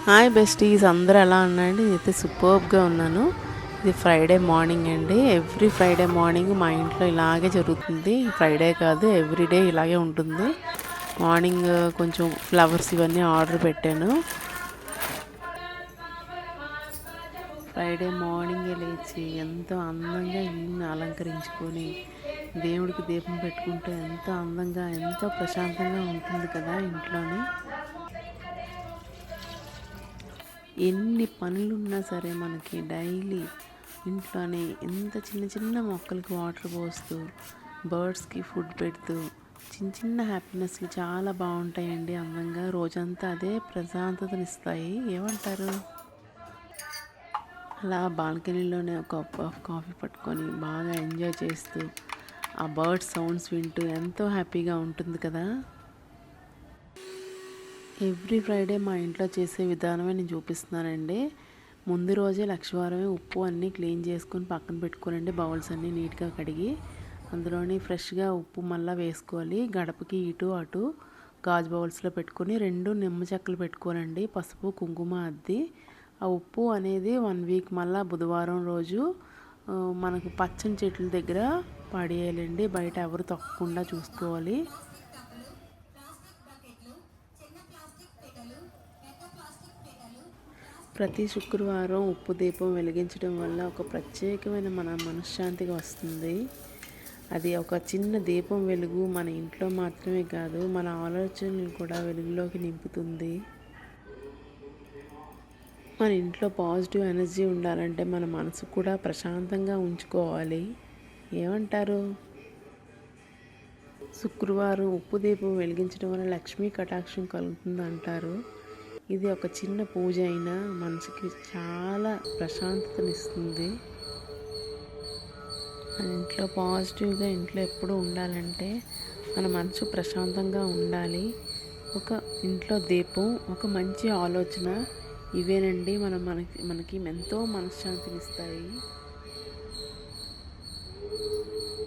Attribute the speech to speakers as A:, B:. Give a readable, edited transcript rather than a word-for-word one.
A: Hi besties, అందరూ ఎలా ఉన్నారండి? నేనైతే సూపర్బ్గా ఉన్నాను. ఇది ఫ్రైడే మార్నింగ్ అండి. ఎవ్రీ ఫ్రైడే మార్నింగ్ మా ఇంట్లో ఇలాగే జరుగుతుంది. ఫ్రైడే కాదు, ఎవ్రీడే ఇలాగే ఉంటుంది. మార్నింగ్ కొంచెం ఫ్లవర్స్ ఇవన్నీ ఆర్డర్ పెట్టాను. ఫ్రైడే మార్నింగే లేచి ఎంతో అందంగా ఇల్లుని అలంకరించుకొని దేవుడికి దీపం పెట్టుకుంటే ఎంతో అందంగా, ఎంతో ప్రశాంతంగా ఉంటుంది కదా ఇంట్లోని. ఎన్ని పనులున్నా సరే మనకి డైలీ ఇంట్లోనే ఎంత చిన్న చిన్న మొక్కలకి వాటర్ పోస్తూ, బర్డ్స్కి ఫుడ్ పెడుతూ, చిన్న చిన్న హ్యాపీనెస్లు చాలా బాగుంటాయండి. అందంగా రోజంతా అదే ప్రశాంతతనిస్తాయి. ఏమంటారు? అలా బాల్కనీలోనే ఒక కప్ ఆఫ్ కాఫీ పట్టుకొని బాగా ఎంజాయ్ చేస్తూ ఆ బర్డ్ సౌండ్స్ వింటూ ఎంతో హ్యాపీగా ఉంటుంది కదా. ఎవ్రీ ఫ్రైడే మా ఇంట్లో చేసే విధానమే నేను చూపిస్తున్నానండి. ముందు రోజే లక్షవారమే ఉప్పు అన్నీ క్లీన్ చేసుకొని పక్కన పెట్టుకోనండి. బౌల్స్ అన్నీ నీట్గా కడిగి అందులోని ఫ్రెష్గా ఉప్పు మళ్ళీ వేసుకోవాలి. గడపకి ఇటు అటు గాజు బౌల్స్లో పెట్టుకొని 2 నిమ్మ చెక్కలు పెట్టుకోనండి. పసుపు కుంకుమ అద్ది ఆ ఉప్పు అనేది 1 వీక్ మళ్ళీ బుధవారం రోజు మనకు పచ్చని చెట్ల దగ్గర పడేయాలండి. బయట ఎవరు తొక్కకుండా చూసుకోవాలి. ప్రతి శుక్రవారం ఉప్పు దీపం వెలిగించడం వల్ల ఒక ప్రత్యేకమైన మనశ్శాంతిగా వస్తుంది. అది ఒక చిన్న దీపం వెలుగు మన ఇంట్లో మాత్రమే కాదు, మన ఆలోచనలు కూడా వెలుగులోకి నింపుతుంది. మన ఇంట్లో పాజిటివ్ ఎనర్జీ ఉండాలంటే మన మనసు కూడా ప్రశాంతంగా ఉంచుకోవాలి. ఏమంటారు? శుక్రవారం ఉప్పు దీపం వెలిగించడం వల్ల లక్ష్మీ కటాక్షం కలుగుతుంది అంటారు. ఇది ఒక చిన్న పూజ అయినా మనసుకి చాలా ప్రశాంతతనిస్తుంది. మన ఇంట్లో పాజిటివ్గా ఇంట్లో ఎప్పుడు ఉండాలంటే మన మనసు ప్రశాంతంగా ఉండాలి. ఒక ఇంట్లో దీపం, ఒక మంచి ఆలోచన, ఇవేనండి మనకి ఎంతో మనశ్శాంతినిస్తాయి.